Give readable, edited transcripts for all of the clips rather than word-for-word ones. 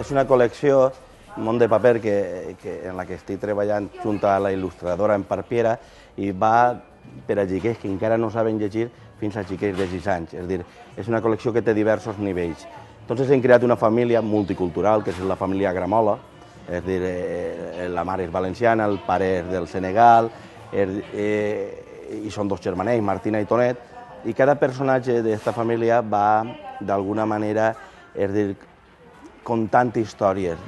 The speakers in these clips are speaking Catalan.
és una col·lecció, Món de paper, en la que estic treballant junt a la il·lustradora Empar Piera, i va per a xiquets que encara no saben llegir fins a xiquets de 6 anys. És a dir, és una col·lecció que té diversos nivells. Entonces hem creat una família multicultural, que és la família Gramola, és a dir, la mare és valenciana, el pare és del Senegal, i són dos germanets, Martina i Tonet, i cada personatge d'aquesta família va, d'alguna manera, és a dir, contant històries,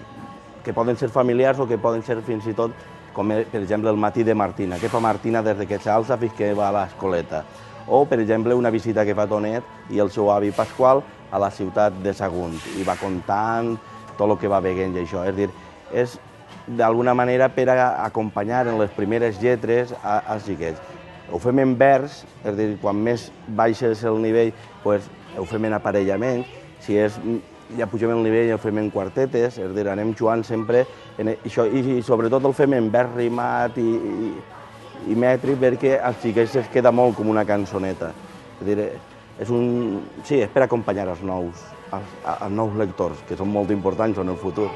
que poden ser familiars o que poden ser fins i tot, com per exemple el matí de Martina. Què fa Martina des que s'alça fins que va a l'escoleta? O, per exemple, una visita que fa Tonet i el seu avi Pasqual a la ciutat de Sagunt, i va contant tot el que va veient i això. És a dir, és d'alguna manera per acompanyar en les primeres lletres als xiquets. Ho fem en vers, és a dir, quan més baixes el nivell, ho fem en aparellaments, si ja pugem el nivell ho fem en quartetes, és a dir, anem jugant sempre en això, i sobretot el fem en vers rimat i mètric, perquè als xiquets es queda molt com una cançoneta. És a dir, és per acompanyar els nous lectors, que són molt importants en el futur.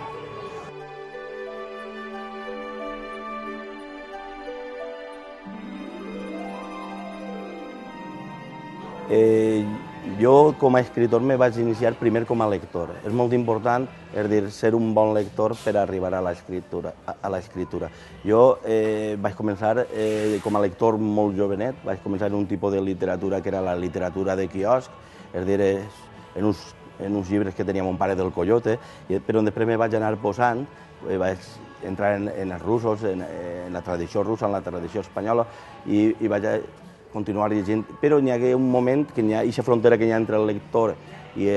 Jo, com a escritor, me vaig iniciar primer com a lector. És molt important, és a dir, ser un bon lector per arribar a l'escriptura. Jo vaig començar com a lector molt jovenet, vaig començar en un tipus de literatura que era la literatura de quiosc, és a dir, en uns llibres que tenia mon pare del Coyote, però després me vaig anar posant, vaig entrar en els russos, en la tradició russa, en la tradició espanyola, i vaig continuar llegint, però n'hi hagué un moment que hi ha aquesta frontera que hi ha entre el lector i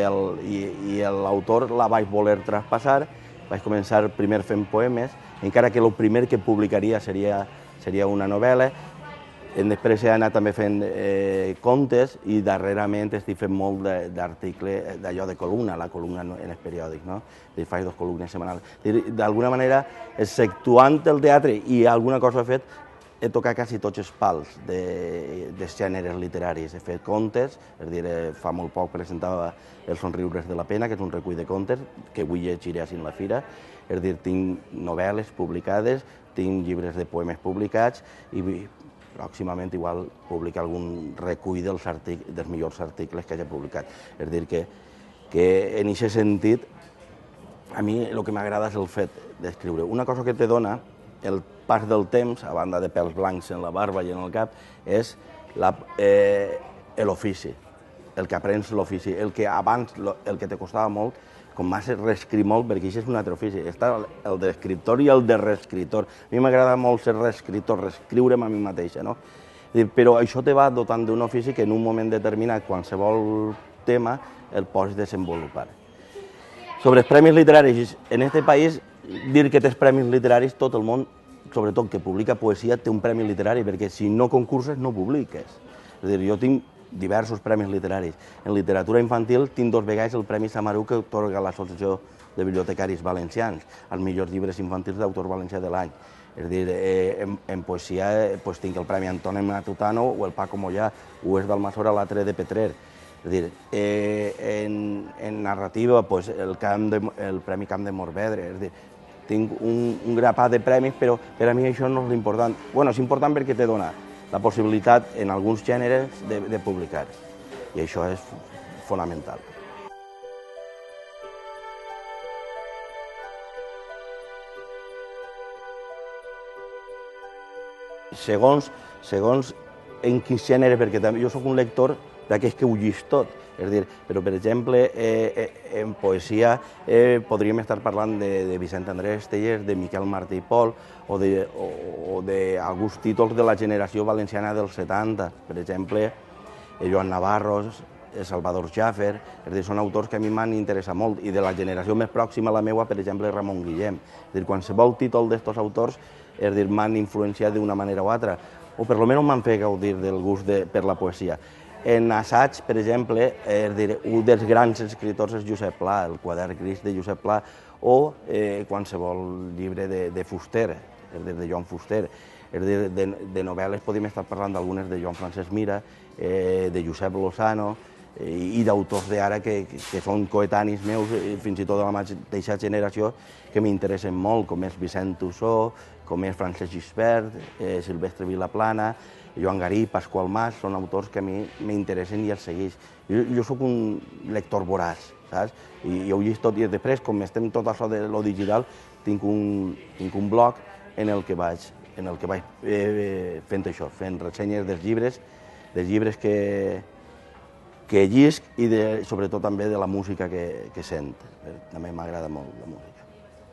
l'autor la vaig voler traspassar, vaig començar primer fent poemes, encara que el primer que publicaria seria una novel·la, després he anat també fent contes i darrerament estic fent molt d'article d'allò de columna, la columna en els periòdics, no? Faig 2 columnes setmanals. D'alguna manera, exceptuant el teatre i alguna cosa he fet, he tocat quasi tots els pals dels gèneres literaris. He fet contes, és a dir, fa molt poc presentava Els somriures de la pena, que és un recull de contes, que avui llegiré així en la fira. És a dir, tinc novel·les publicades, tinc llibres de poemes publicats i pròximament igual publicar algun recull dels millors articles que hagi publicat. És a dir, que en aquest sentit, a mi el que m'agrada és el fet d'escriure. Una cosa que te dona el pas del temps, a banda de pèls blancs en la barba i en el cap, és l'ofici, el que aprens l'ofici, el que abans, el que te costava molt, com m'has reescrit molt, perquè això és un altre ofici. Està el d'escriptor i el de reescriptor. A mi m'agrada molt ser reescriptor, reescriure'm a mi mateixa, no? Però això te va dotant d'un ofici que en un moment determinat, qualsevol tema, el pots desenvolupar. Sobre els premis literaris, en aquest país, dir que tens premis literaris, tot el món, sobretot que publica poesia, té un premi literari, perquè si no concurses no publiques. És a dir, jo tinc diversos premis literaris. En literatura infantil tinc 2 vegades el Premi Samaruc que atorga l'Associació de Bibliotecaris Valencians, als millors llibres infantils d'autor valencià de l'any. És a dir, en poesia tinc el Premi Antoni Matutano o el Paco Mollà, un és d'Almassora, l'altre de Petrer. És a dir, en narrativa, el Premi Camp de Morvedre. És a dir, tinc un grapat de premis, però per a mi això no és l'important. Bé, és important perquè te dona la possibilitat en alguns gèneres de publicar, i això és fonamental. Segons en quin gènere, perquè jo soc un lector d'aquells que ho llis tot, és a dir, però per exemple en poesia podríem estar parlant de Vicent Andrés Tellers, de Miquel Martí i Pol o d'alguns títols de la generació valenciana dels 70, per exemple Joan Navarro, Salvador Jaffer, és a dir, són autors que a mi m'han interessat molt, i de la generació més pròxima a la meva, per exemple, Ramon Guillem. És a dir, qualsevol títol d'aquests autors m'han influenciat d'una manera o altra, o per almenys m'han fet gaudir del gust per la poesia. En assaig, per exemple, un dels grans escriptors és Josep Pla, el Quadern Gris de Josep Pla, o qualsevol llibre de Fuster, de Joan Fuster. De novel·les podríem estar parlant d'algunes de Joan Francesc Mira, de Josep Lozano, i d'autors d'ara que són coetanis meus, fins i tot de la mateixa generació, que m'interessen molt, com és Vicent Tussó, com és Francesc Gispert, Silvestre Vilaplana, Joan Garí, Pasqual Mas, són autors que a mi m'interessen i els segueix. Jo sóc un lector voraç, saps? I ho llegeixo tot, i després, com estem tot això de lo digital, tinc un blog en el que vaig fent això, fent ressenyes dels llibres que llisc i sobretot també de la música que sent. També m'agrada molt la música.